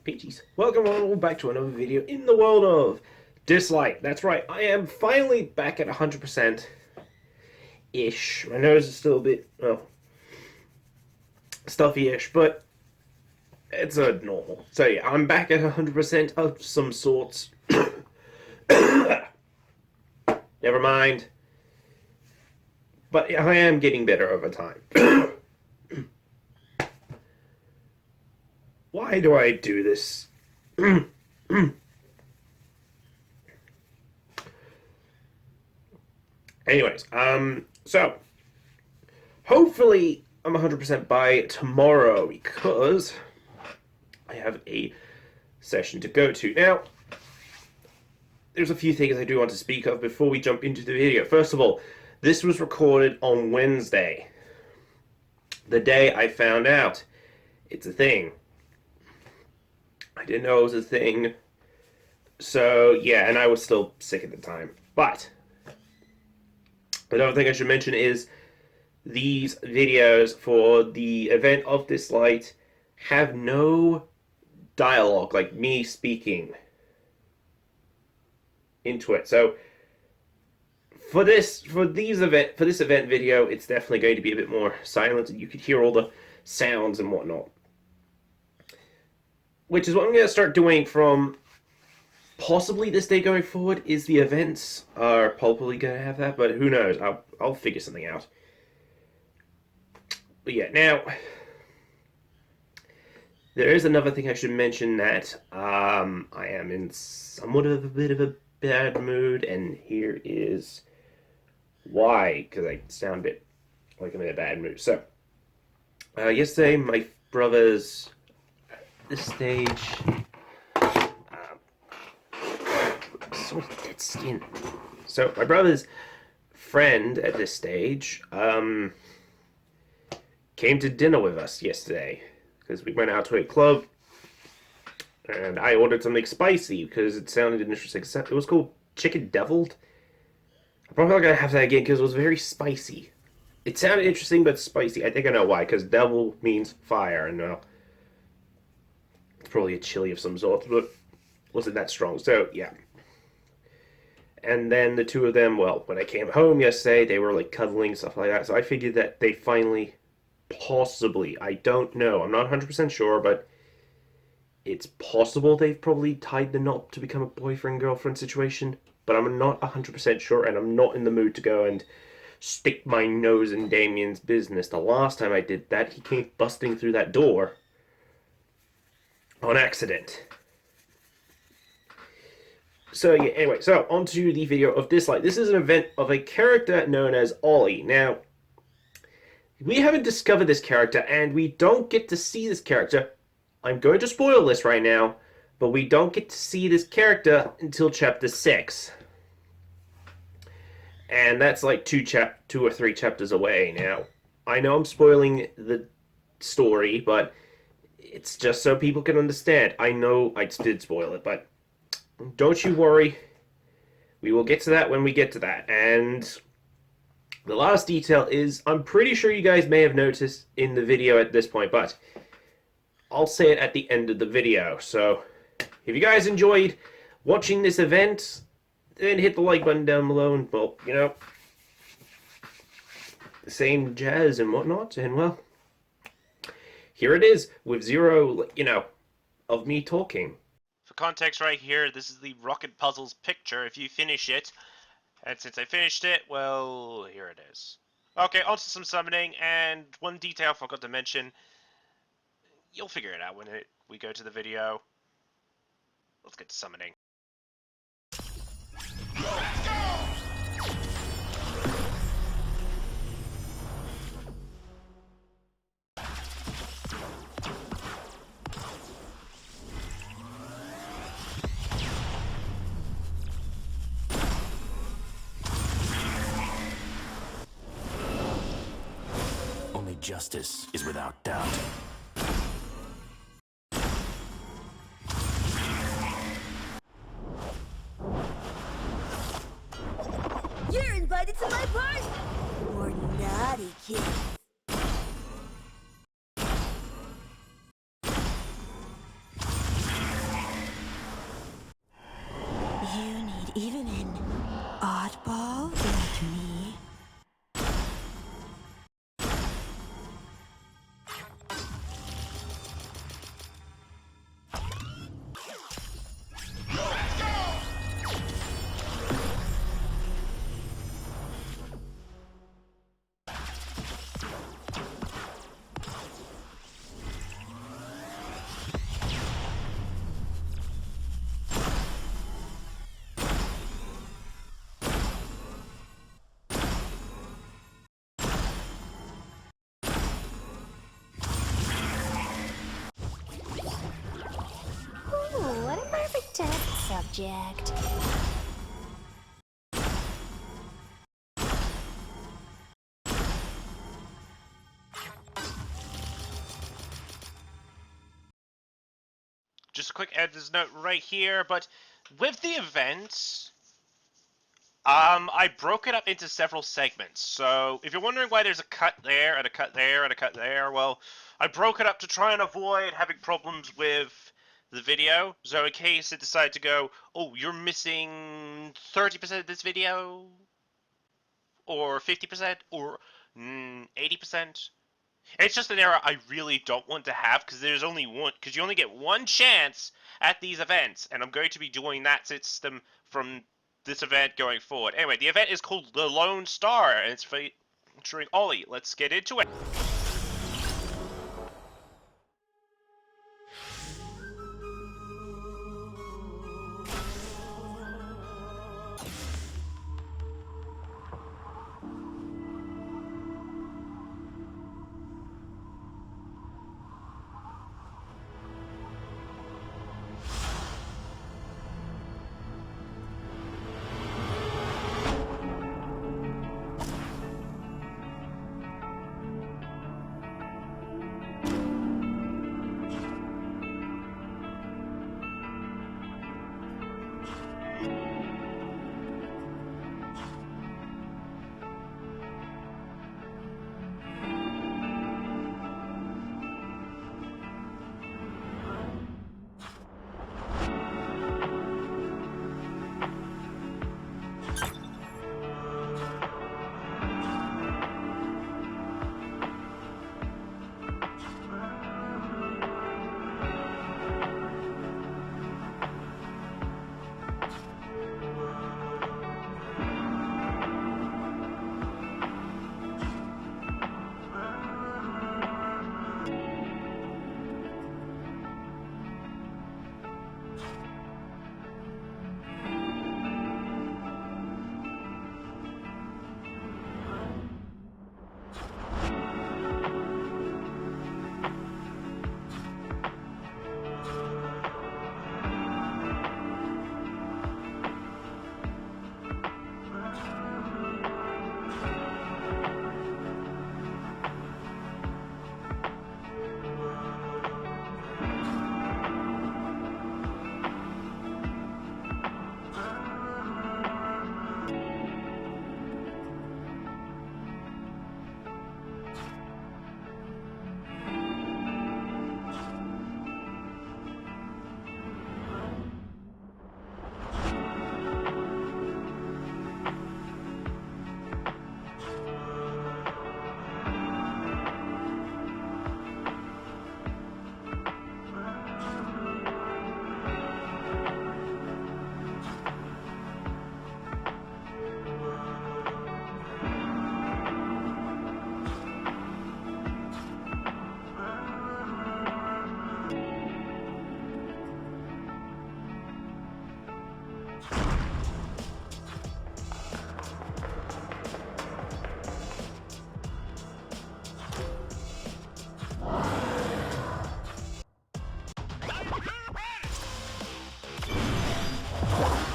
Peaches. Welcome all back to another video in the world of Dislyte. That's right, I am finally back at 100%-ish. My nose is still a bit, well, stuffy-ish, but it's normal. So yeah, I'm back at 100% of some sorts. Never mind. But I am getting better over time. Why do I do this? Anyways, so hopefully I'm 100% by tomorrow because I have a session to go to. Now, there's a few things I do want to speak of before we jump into the video. First of all, this was recorded on Wednesday, the day I found out it's a thing. I didn't know it was a thing. So, yeah, and I was still sick at the time. But another thing I should mention is these videos for the event of Dislyte have no dialogue, like me speaking into it. So for this event video, it's definitely going to be a bit more silent, and you could hear all the sounds and whatnot. Which is what I'm going to start doing from possibly this day going forward. Is the events are probably going to have that, but who knows? I'll figure something out. But yeah, now there is another thing I should mention, that I am in somewhat of a bit of a bad mood, and here is why, because I sound a bit like I'm in a bad mood. So yesterday, my brother's this stage, so dead skin. So my brother's friend at this stage came to dinner with us yesterday because we went out to a club, and I ordered something spicy because it sounded interesting. It was called chicken deviled. I'm probably not gonna have that again because it was very spicy. It sounded interesting but spicy. I think I know why, because devil means fire, and well, probably a chili of some sort, but wasn't that strong. So yeah, and then the two of them, well, when I came home yesterday, they were like cuddling, stuff like that. So I figured that they finally, possibly, I don't know, I'm not 100% sure, but it's possible they've probably tied the knot to become a boyfriend-girlfriend situation, but I'm not 100% sure, and I'm not in the mood to go and stick my nose in Damien's business. The last time I did that, he came busting through that door on accident. So yeah, anyway, so onto the video of Dislyte. This is an event of a character known as Ollie. Now, we haven't discovered this character, and we don't get to see this character. I'm going to spoil this right now, but we don't get to see this character until chapter 6. And that's like 2 or 3 chapters away now. I know I'm spoiling the story, but it's just so people can understand. I know I did spoil it, but don't you worry. We will get to that when we get to that. And the last detail is, I'm pretty sure you guys may have noticed in the video at this point, but I'll say it at the end of the video. So if you guys enjoyed watching this event, then hit the like button down below, and, well, you know, the same jazz and whatnot, and, well, here it is, with zero, you know, of me talking. For context right here, this is the Rocket Puzzles picture, if you finish it. And since I finished it, well, here it is. Okay, on to some summoning, and one detail I forgot to mention. You'll figure it out when we go to the video. Let's get to summoning. Only justice is without doubt. You're invited to my party! More naughty kids. object. Just a quick editor's note right here, but with the event, I broke it up into several segments. So if you're wondering why there's a cut there and a cut there and a cut there, well, I broke it up to try and avoid having problems with the video. So in case it decided to go, oh, you're missing 30% of this video, or 50%, or 80%. It's just an error I really don't want to have, because there's only one, because you only get one chance at these events, and I'm going to be doing that system from this event going forward. Anyway, the event is called The Lone Star, and it's featuring Ollie. Let's get into it.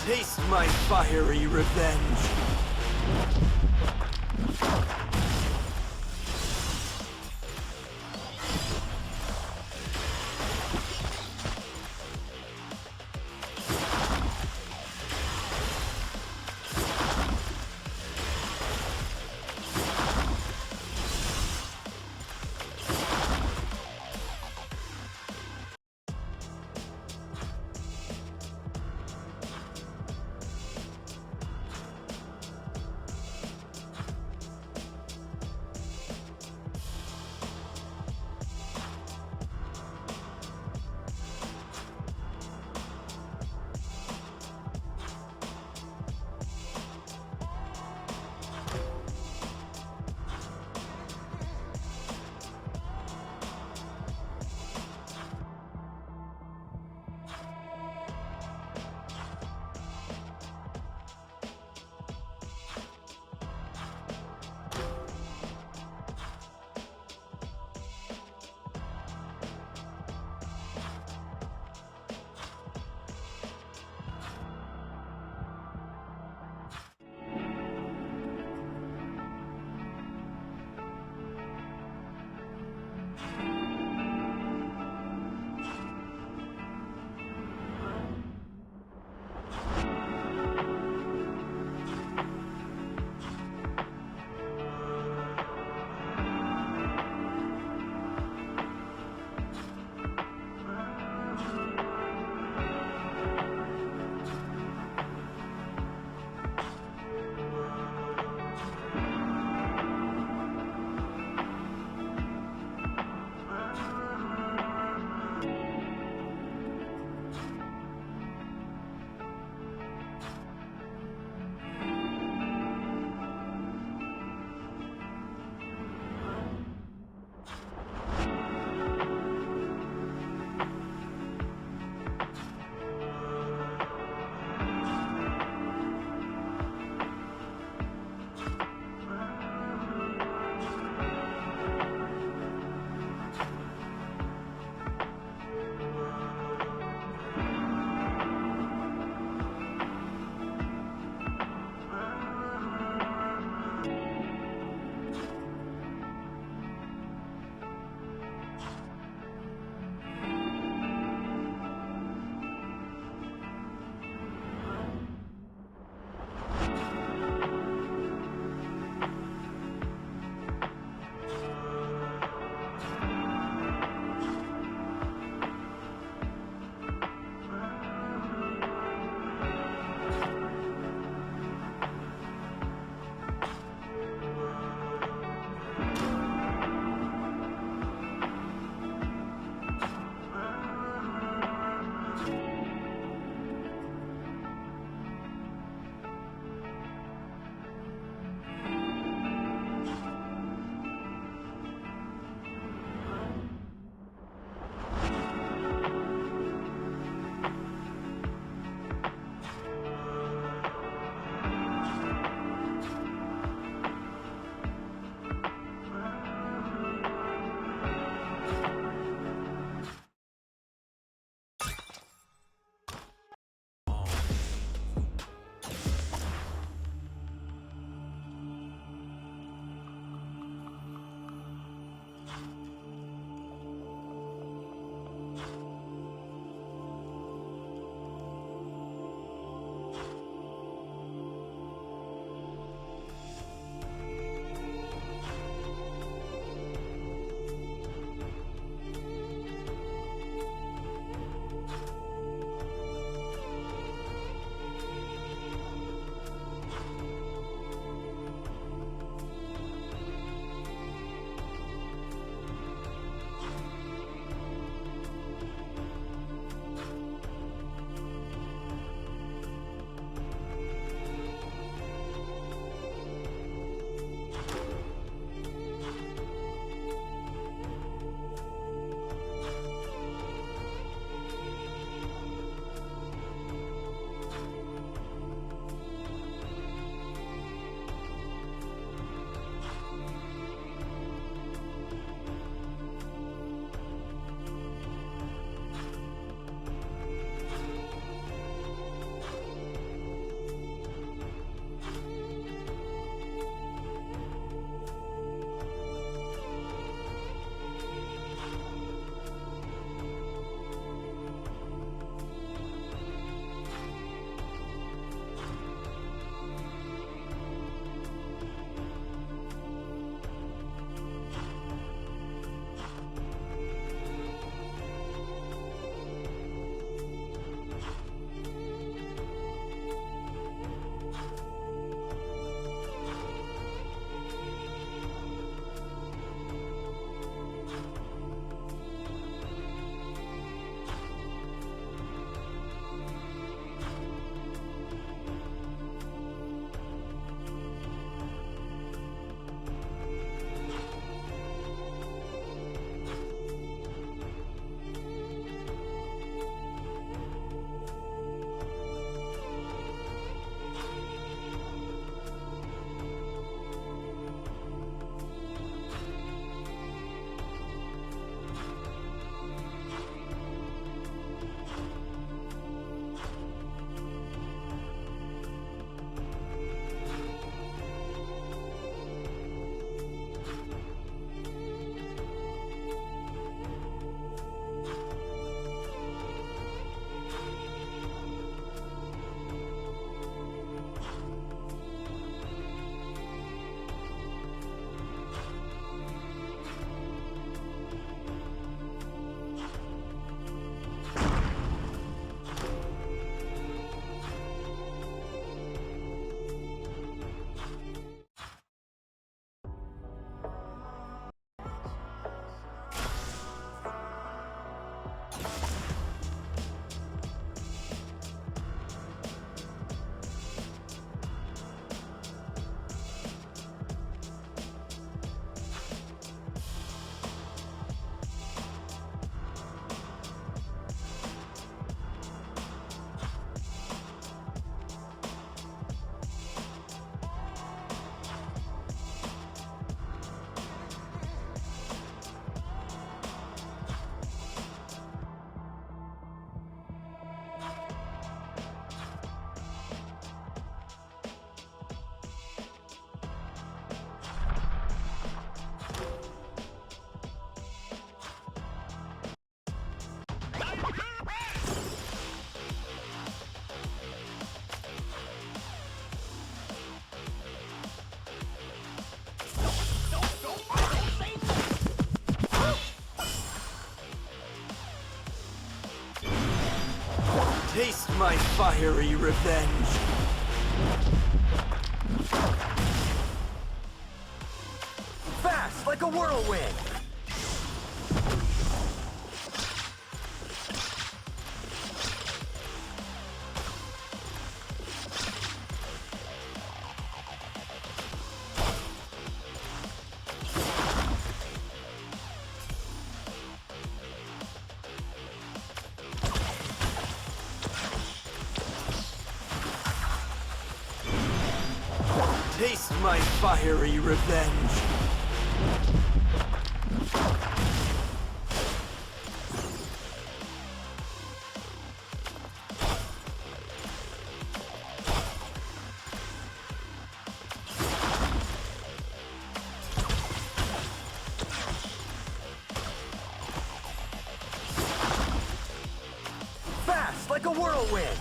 Taste my fiery revenge! my fiery revenge. Fast like a whirlwind. Taste my fiery revenge. Fast like a whirlwind.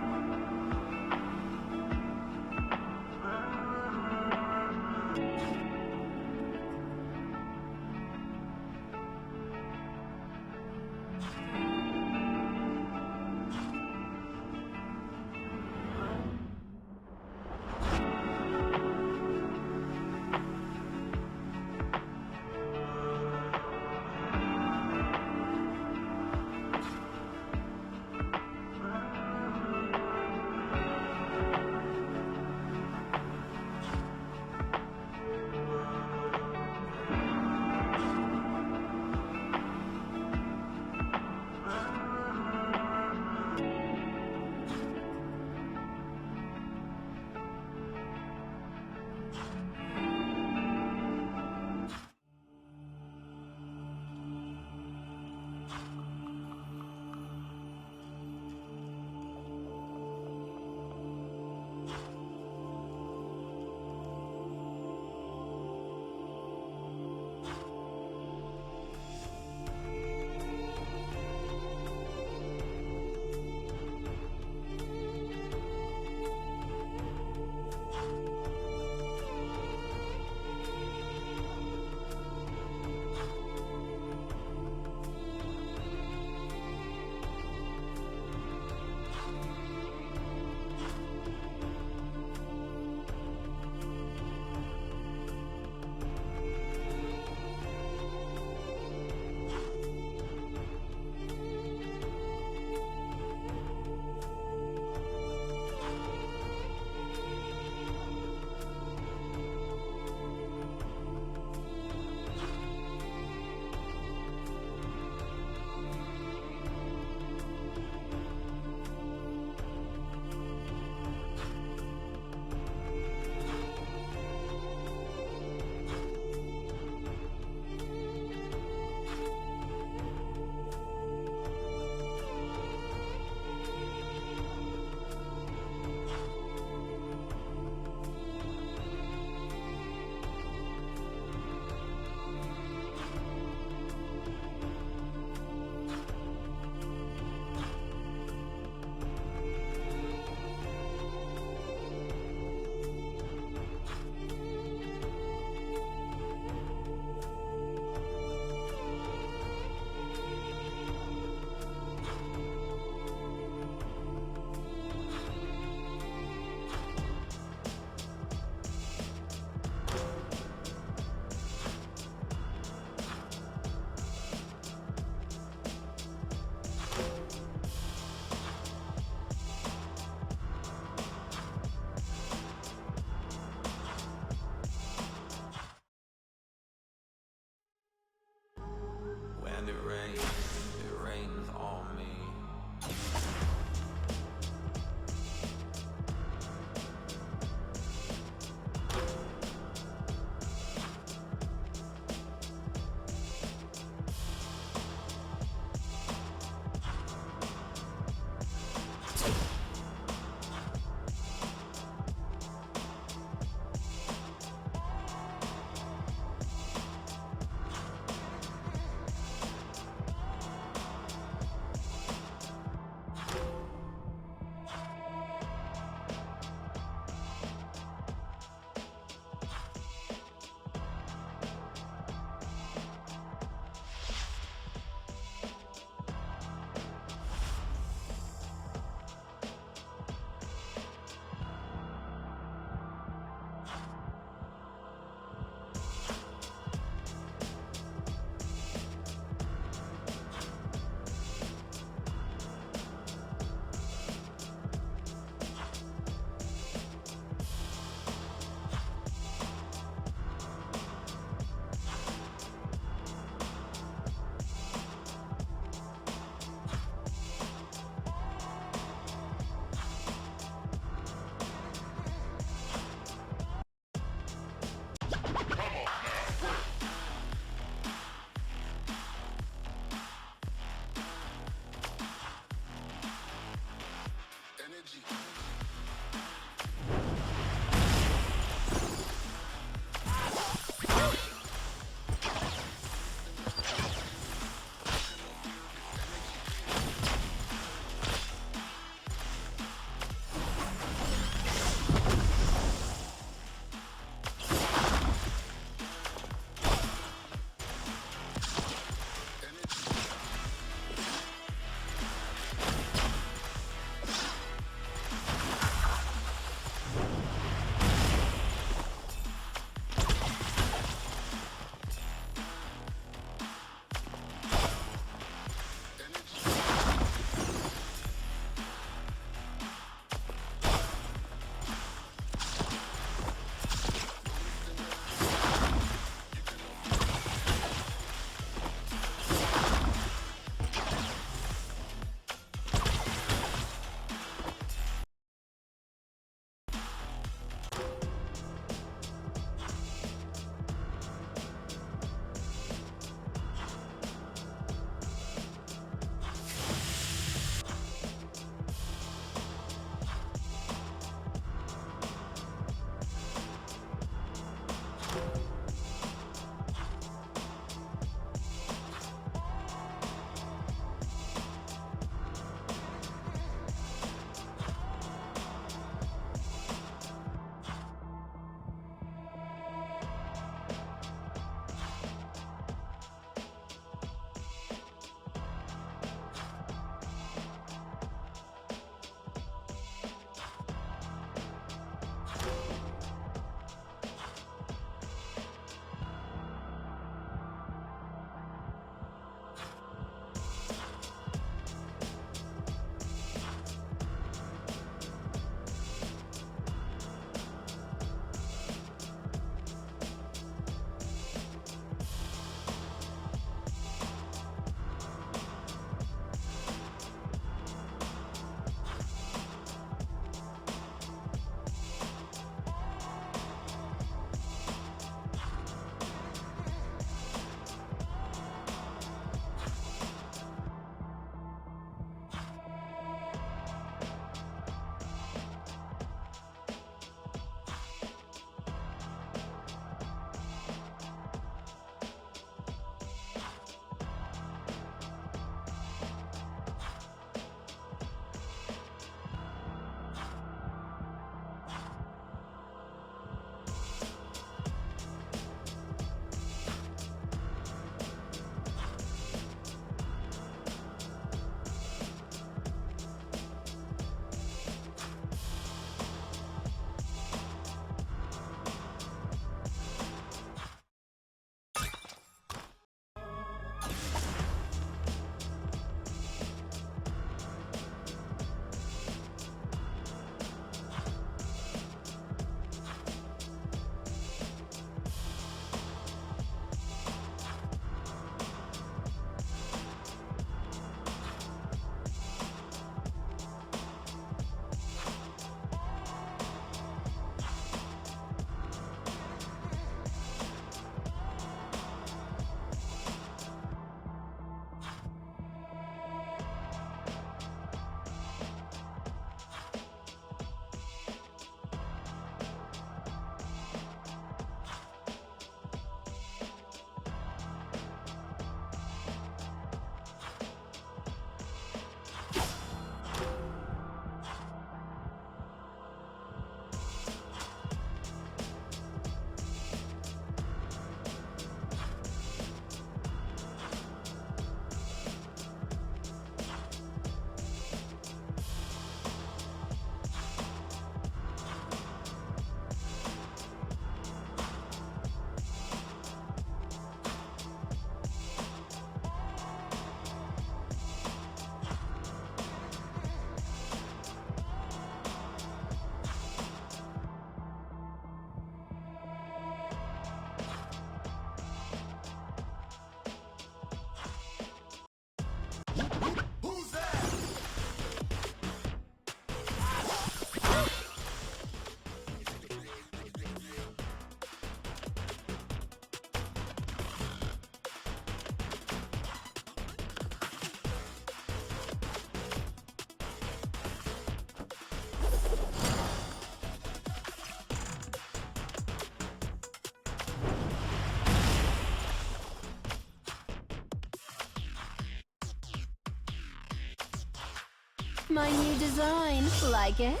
My new design. Like it?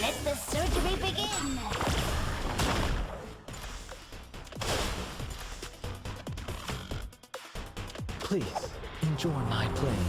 Let the surgery begin! Please, enjoy my playing.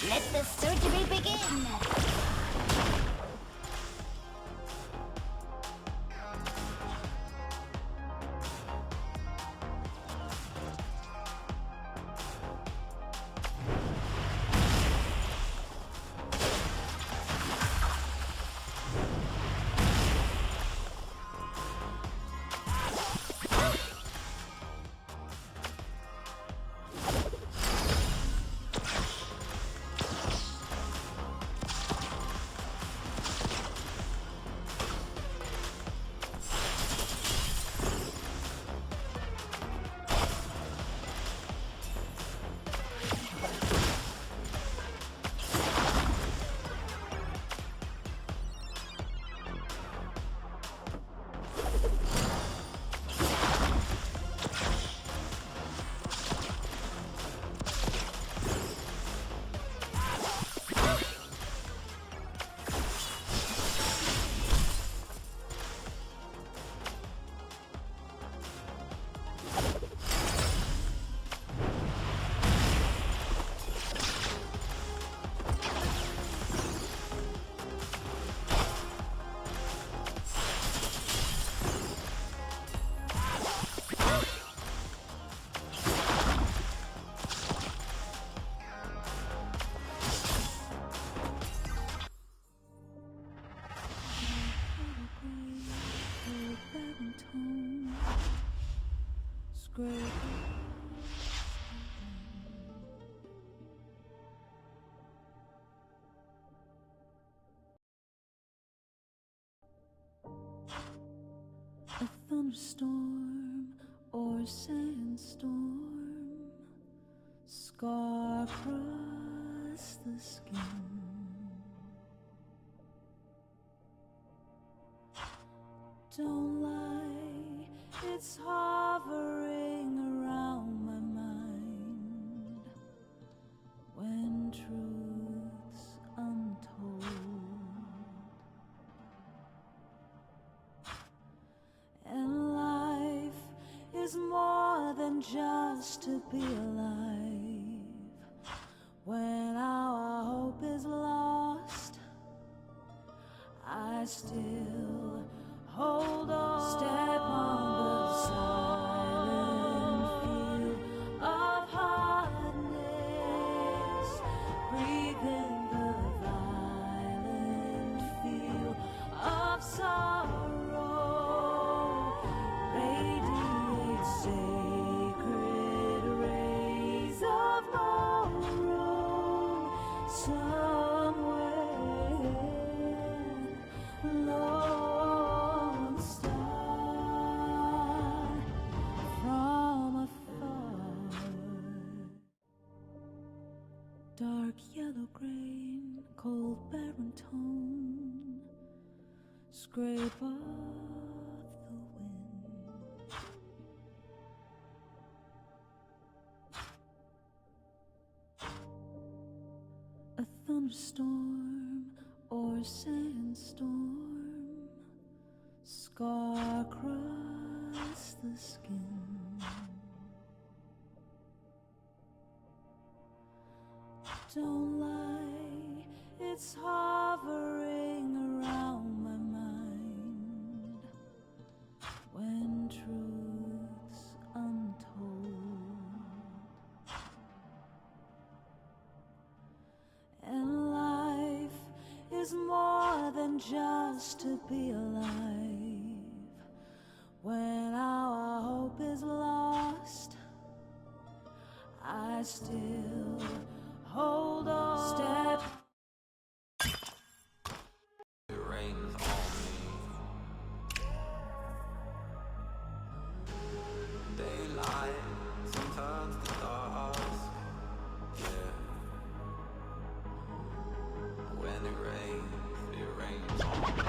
Let the surgery begin! A thunderstorm or sandstorm, scar across the skin. Don't lie, it's hovering around my mind when truth's untold. And life is more than just to be alive. When our hope is lost, I still hold on. Step on the silent field of hardness. Breathe in the violent feel of sorrow. Radiate safe. yellow grain, cold barren tone, scrape off the wind. A thunderstorm or sandstorm, scar across the skin. Don't lie, it's hovering around my mind when truth's untold. And life is more than just to be alive. When our hope is lost, I still hold on. Step. It rains on me. Daylight turns to dusk. Yeah. When it rains on me.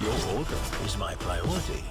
Your order is my priority.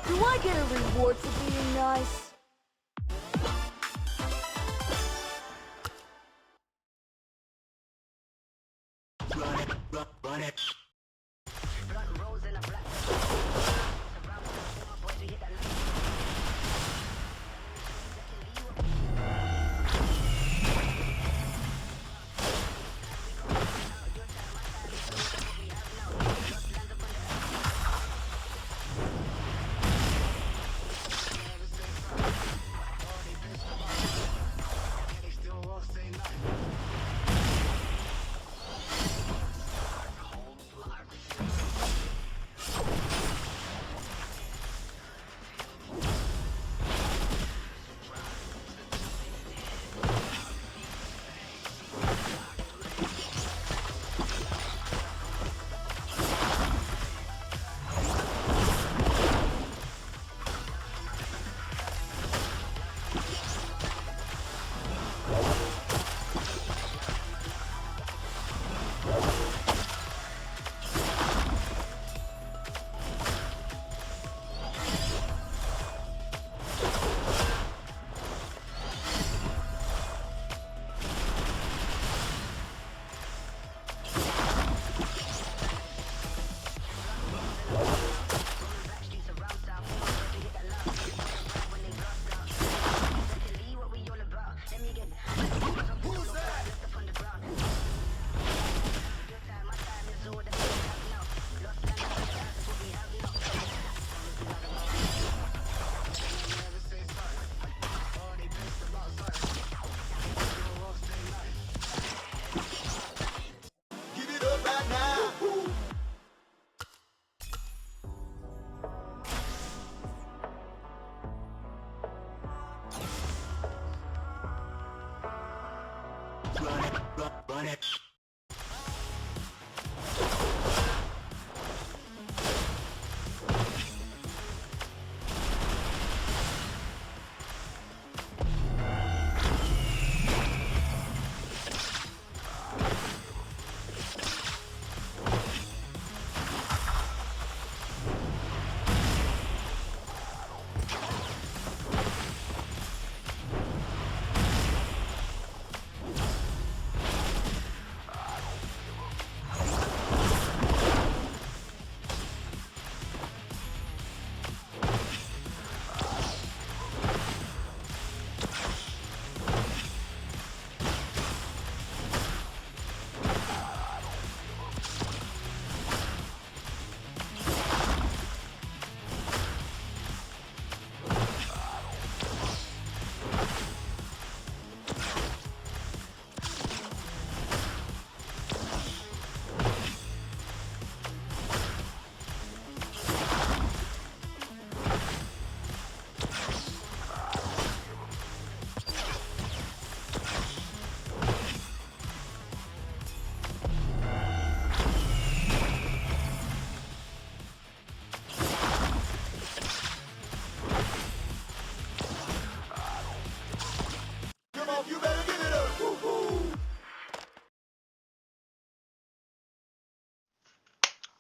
Do I get a reward for being nice?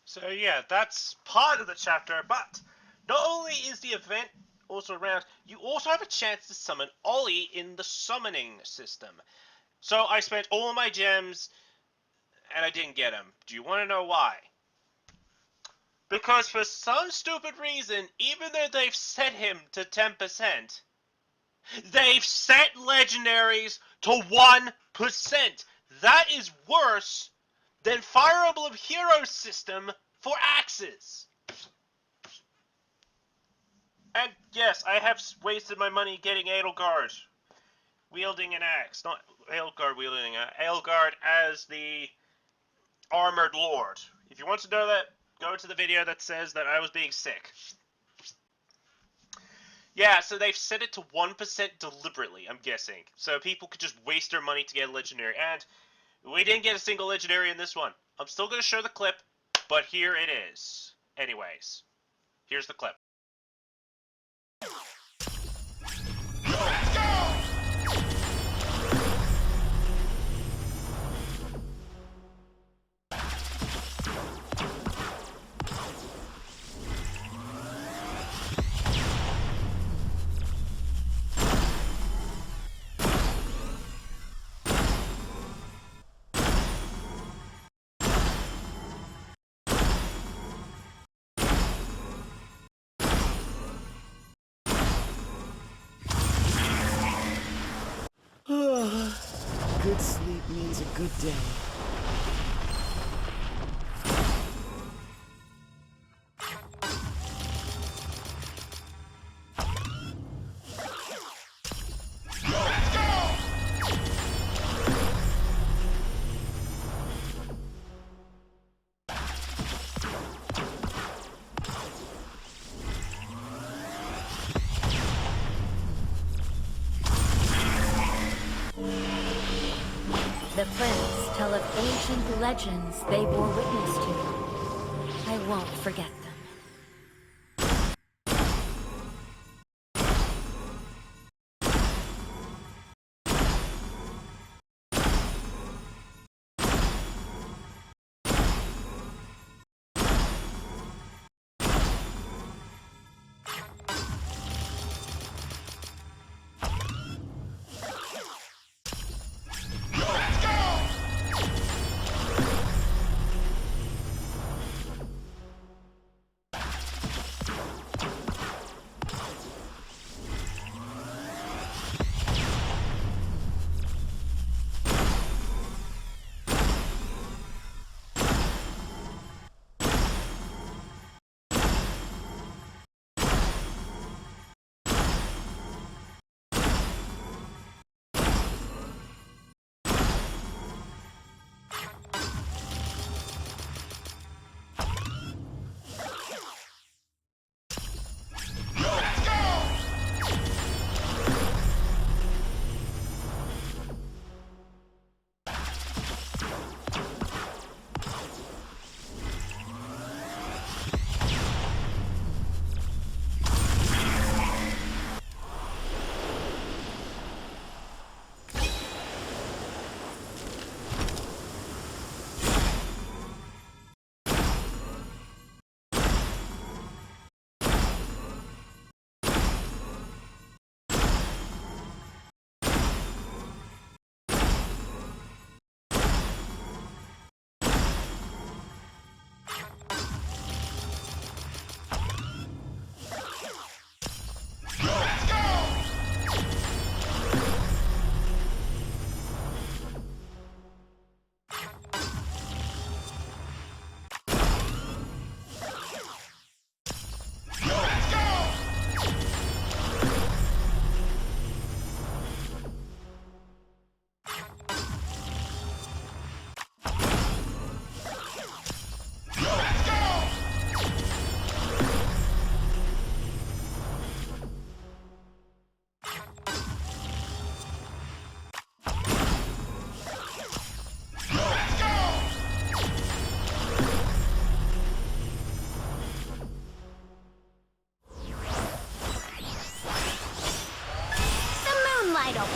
So yeah, that's part of the chapter, but not only is the event also around, you also have a chance to summon Ollie in the summoning system. So I spent all my gems, and I didn't get him. Do you want to know why? Because for some stupid reason, even though they've set him to 10%, they've set legendaries to 1%. That is worse than Fire Emblem Heroes system for axes. And yes, I have wasted my money getting Edelgard wielding an axe. Not Edelgard wielding an Edelgard as the Armored Lord. If you want to know that, go to the video that says that I was being sick. Yeah, so they've set it to 1% deliberately, I'm guessing. So people could just waste their money to get a legendary. And we didn't get a single legendary in this one. I'm still going to show the clip, but here it is. Anyways, here's the clip. Good sleep means a good day. The prints tell of ancient legends they bore witness to. I won't forget them.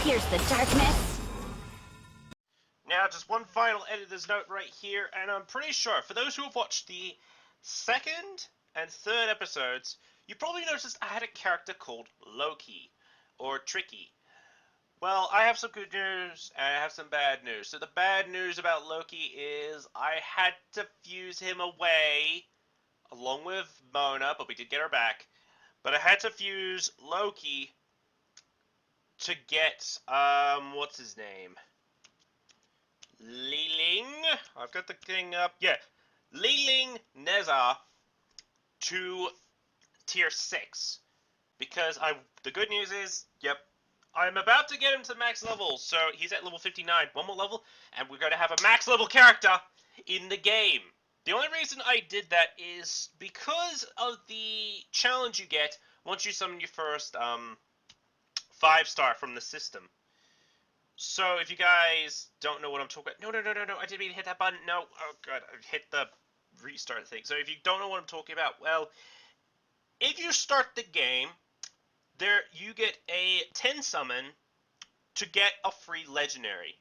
Pierce the darkness. Now, just one final editor's note right here, and I'm pretty sure, for those who have watched the second and third episodes, you probably noticed I had a character called Loki, or Tricky. Well, I have some good news, and I have some bad news. So the bad news about Loki is I had to fuse him away, along with Mona, but we did get her back. But I had to fuse Loki to get, what's his name? Liling? I've got the thing up. Yeah, Liling Neza to tier 6. Because the good news is, yep, I'm about to get him to max level. So he's at level 59, one more level, and we're going to have a max level character in the game. The only reason I did that is because of the challenge you get once you summon your first 5-star from the system. So if you guys don't know what I'm talking about, no, I didn't mean to hit that button. No, oh god, I hit the restart thing. So if you don't know what I'm talking about, well, if you start the game, you get a 10 summon to get a free legendary.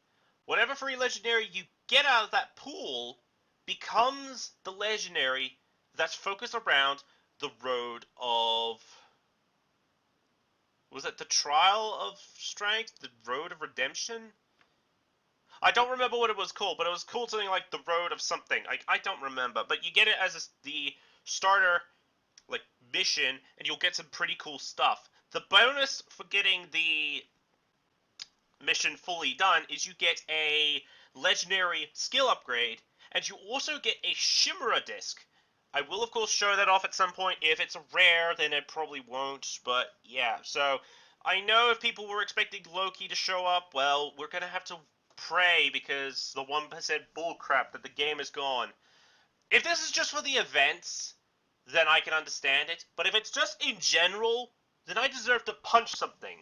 Whatever free legendary you get out of that pool becomes the legendary that's focused around the road of... Was it the Trial of Strength? The Road of Redemption? I don't remember what it was called, but it was called something like the Road of something. I don't remember, but you get it as the starter mission, and you'll get some pretty cool stuff. The bonus for getting the mission fully done is you get a legendary skill upgrade, and you also get a Shimera disc. I will, of course, show that off at some point. If it's rare, then it probably won't, but yeah. So, I know if people were expecting Loki to show up, well, we're gonna have to pray because the 1% bullcrap that the game is gone. If this is just for the events, then I can understand it. But if it's just in general, then I deserve to punch something.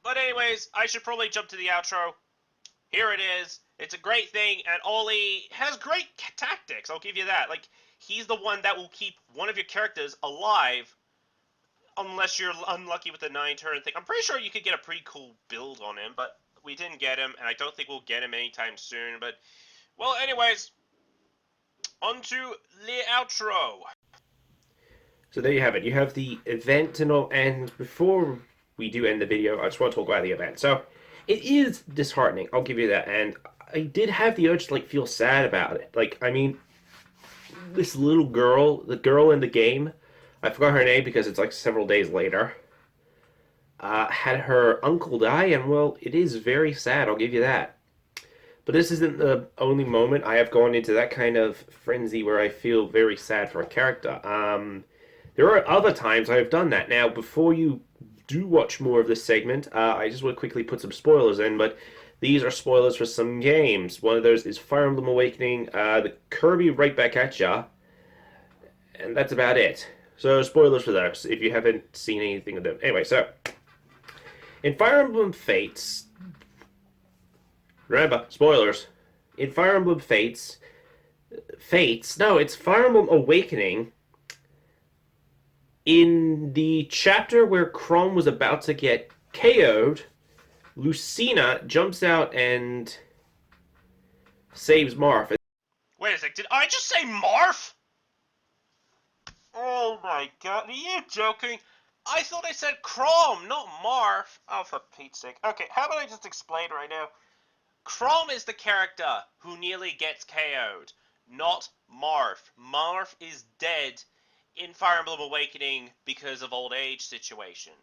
But anyways, I should probably jump to the outro. Here it is. It's a great thing, and Ollie has great tactics, I'll give you that. He's the one that will keep one of your characters alive, unless you're unlucky with the 9-turn thing. I'm pretty sure you could get a pretty cool build on him, but we didn't get him, and I don't think we'll get him anytime soon. But, well, anyways, on to the outro. So there you have it. You have the event and all, and before we do end the video, I just want to talk about the event. So, it is disheartening, I'll give you that, and I did have the urge to, feel sad about it. I mean, this little girl, the girl in the game, I forgot her name because it's, several days later, had her uncle die, and, well, it is very sad, I'll give you that. But this isn't the only moment I have gone into that kind of frenzy where I feel very sad for a character. There are other times I have done that. Now, before you do watch more of this segment, I just want to quickly put some spoilers in, but these are spoilers for some games. One of those is Fire Emblem Awakening, the Kirby Right Back at Ya, and that's about it. So, spoilers for those, if you haven't seen anything of them. Anyway, so, in Fire Emblem Fates, remember, spoilers, in Fire Emblem Fates, it's Fire Emblem Awakening. In the chapter where Chrom was about to get KO'd, Lucina jumps out and saves Marth. Wait a sec, did I just say Marth? Oh my god, are you joking? I thought I said Chrom, not Marth. Oh, for Pete's sake. Okay, how about I just explain right now? Chrom is the character who nearly gets KO'd, not Marth. Marth is dead in Fire Emblem Awakening because of old age situation.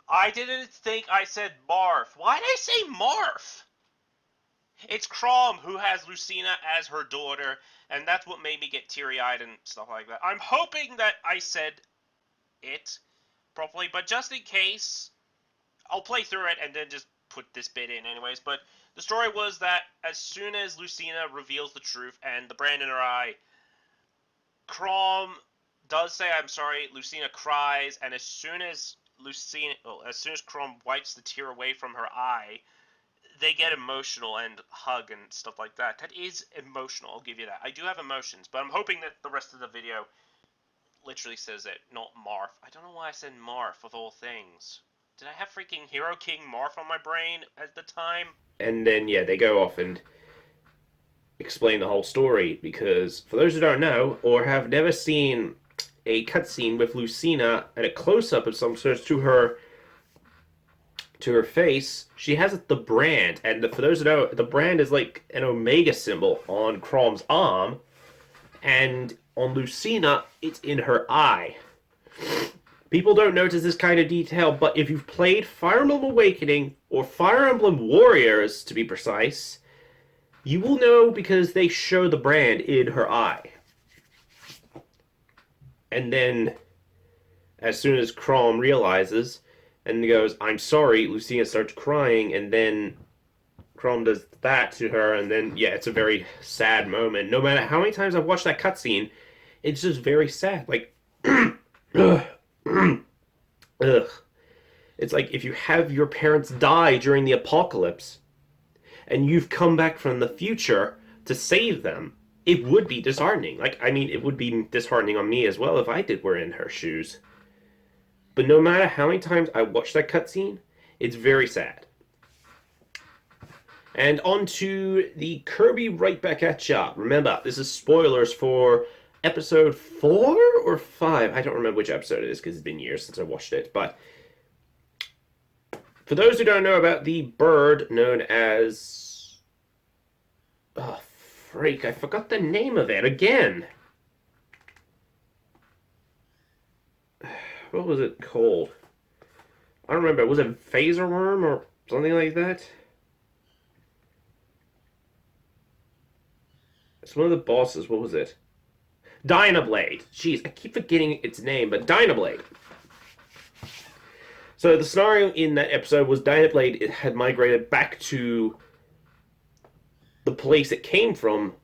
I didn't think I said Marth. Why did I say Marth? It's Chrom who has Lucina as her daughter, and that's what made me get teary-eyed and stuff like that. I'm hoping that I said it properly, but just in case, I'll play through it and then just put this bit in anyways. But the story was that as soon as Lucina reveals the truth and the brand in her eye, Chrom does say I'm sorry, Lucina cries, and as soon as Chrom wipes the tear away from her eye, they get emotional and hug and stuff like that. That is emotional, I'll give you that. I do have emotions, but I'm hoping that the rest of the video literally says it, not Marth. I don't know why I said Marth of all things. Did I have freaking Hero King Marth on my brain at the time? And then, yeah, they go off and explain the whole story, because for those who don't know or have never seen a cutscene with Lucina and a close-up of some sort to her face, she has the brand, and for those who know, the brand is like an omega symbol on Chrom's arm, and on Lucina, it's in her eye. People don't notice this kind of detail, but if you've played Fire Emblem Awakening, or Fire Emblem Warriors to be precise, you will know because they show the brand in her eye. And then, as soon as Chrom realizes, and he goes, "I'm sorry," Lucina starts crying, and then Chrom does that to her, and then, yeah, it's a very sad moment. No matter how many times I've watched that cutscene, it's just very sad. Like, ugh. It's like if you have your parents die during the apocalypse, and you've come back from the future to save them, it would be disheartening. Like, I mean, it would be disheartening on me as well if I were in her shoes. But no matter how many times I watch that cutscene, it's very sad. And on to the Kirby Right Back at Ya. Remember, this is spoilers for episode 4 or 5. I don't remember which episode it is because it's been years since I watched it. But for those who don't know about the bird known as... Oh, freak, I forgot the name of it again. What was it called? I don't remember. Was it Phaser Worm or something like that? It's one of the bosses. What was it? Dynablade. Jeez, I keep forgetting its name, but Dynablade. So the scenario in that episode was Dynablade, it had migrated back to the place it came from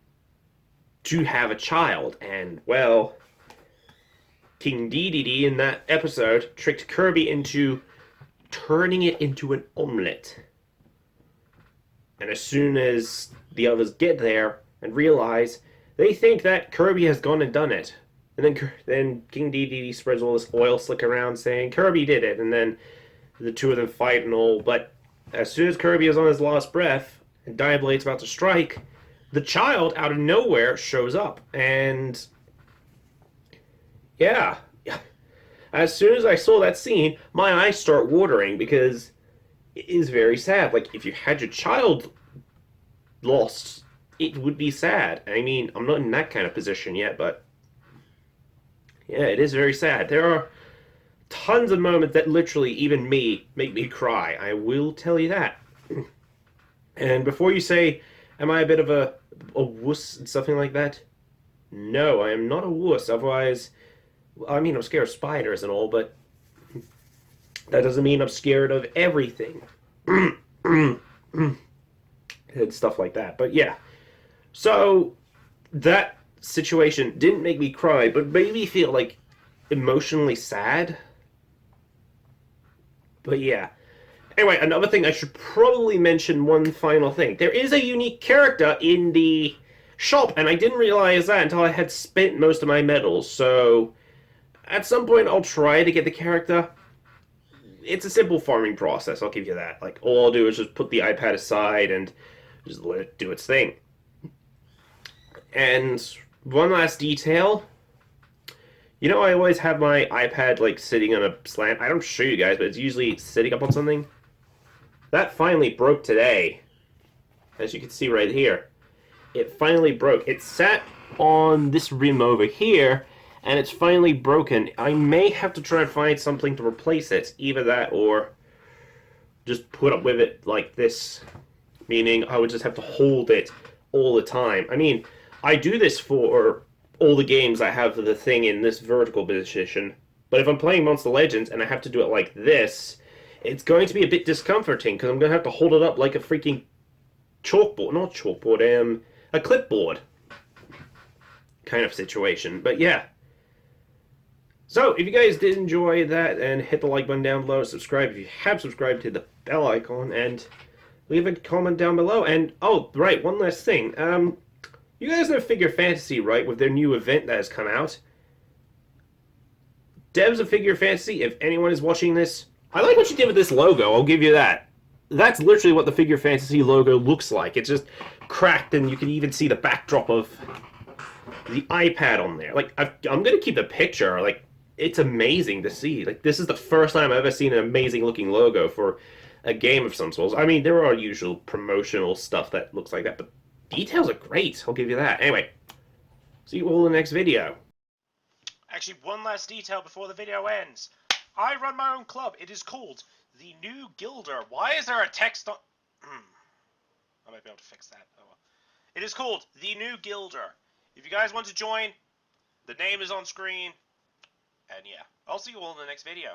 to have a child. And, well, King Dedede in that episode tricked Kirby into turning it into an omelet. And as soon as the others get there and realize, they think that Kirby has gone and done it. And then King Dedede spreads all this oil slick around saying Kirby did it. And then the two of them fight and all. But as soon as Kirby is on his last breath and Dyablade's about to strike, the child out of nowhere shows up. And yeah, as soon as I saw that scene, my eyes start watering because it is very sad. Like, if you had your child lost, it would be sad. I mean, I'm not in that kind of position yet, but yeah, it is very sad. There are tons of moments that literally, even me, make me cry. I will tell you that. And before you say, am I a bit of a wuss and something like that? No, I am not a wuss. Otherwise, I mean, I'm scared of spiders and all, but that doesn't mean I'm scared of everything. And stuff like that. But yeah. So, that situation didn't make me cry, but made me feel, like, emotionally sad. But yeah. Anyway, another thing, I should probably mention one final thing. There is a unique character in the shop, and I didn't realize that until I had spent most of my medals, so at some point I'll try to get the character. It's a simple farming process, I'll give you that. Like, all I'll do is just put the iPad aside and just let it do its thing. And one last detail. You know, I always have my iPad, like, sitting on a slant. I don't show you guys, but it's usually sitting up on something. That finally broke today. As you can see right here. It finally broke. It sat on this rim over here, and it's finally broken. I may have to try and find something to replace it. Either that or just put up with it like this. Meaning I would just have to hold it all the time. I mean, I do this for all the games I have the thing in this vertical position. But if I'm playing Monster Legends and I have to do it like this, it's going to be a bit discomforting because I'm going to have to hold it up like a freaking chalkboard. Not chalkboard, a clipboard kind of situation. But yeah. So, if you guys did enjoy that, and hit the like button down below, subscribe if you have subscribed, hit the bell icon, and leave a comment down below. And, oh, right, one last thing. You guys know Figure Fantasy, right, with their new event that has come out? Devs of Figure Fantasy, if anyone is watching this, I like what you did with this logo, I'll give you that. that's literally what the Figure Fantasy logo looks like. It's just cracked, and you can even see the backdrop of the iPad on there. Like, I'm gonna keep the picture. Like, it's amazing to see. Like, this is the first time I've ever seen an amazing looking logo for a game of some sort. I mean, there are usual promotional stuff that looks like that, but details are great. I'll give you that. Anyway, see you all in the next video. Actually, one last detail before the video ends. I run my own club. It is called the New Guilder. Why is there a text on... I might be able to fix that. Oh well. It is called the New Guilder. If you guys want to join, the name is on screen. And yeah, I'll see you all in the next video.